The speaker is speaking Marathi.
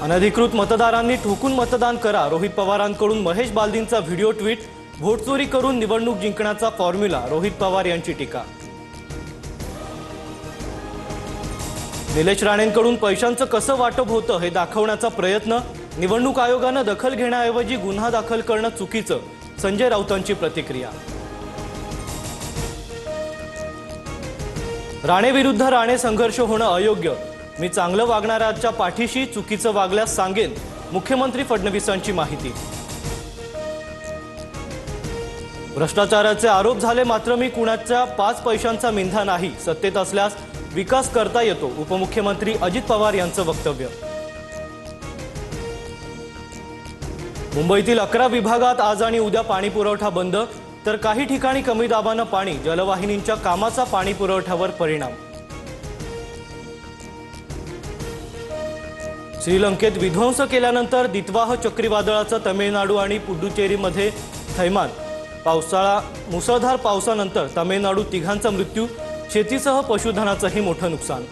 अनधिकृत मतदारांनी ठोकून मतदान करा, रोहित पवारांकडून महेश बालदींचा व्हिडिओ ट्विट। व्होट चोरी करून निवडणूक जिंकण्याचा फॉर्म्युला, रोहित पवार यांची टीका। निलेश राणेंकडून पैशांचं कसं वाटप होतं हे दाखवण्याचा प्रयत्न, निवडणूक आयोगाने दखल घेण्याऐवजी गुन्हा दाखल करणं चुकीचं, संजय राऊतांची प्रतिक्रिया। राणे विरुद्ध राणे संघर्ष होणं अयोग्य, मी चांगलं वागणाऱ्याच्या पाठीशी, चुकीचं वागल्यास सांगेन, मुख्यमंत्री फडणवीसांची माहिती। भ्रष्टाचाराचे आरोप झाले मात्र मी कुणाच्या 5 पैशांचा मिंधा नाही, सत्तेत असल्यास विकास करता येतो, उपमुख्यमंत्री अजित पवार यांचं वक्तव्य। मुंबईतील 11 विभागात आज आणि उद्या पाणी पुरवठा बंद, तर काही ठिकाणी कमी दाबानं पाणी, जलवाहिनींच्या कामाचा पाणी पुरवठ्यावर परिणाम। श्रीलंकेत विध्वंस केल्यानंतर दितवाह चक्रीवादळाचा तमिळनाडू आणि पुडुचेरीमध्ये थैमान, मुसळधार पावसानंतर तमिळनाडूत 3 मृत्यू, शेतीसह पशुधनाचंही मोठं नुकसान।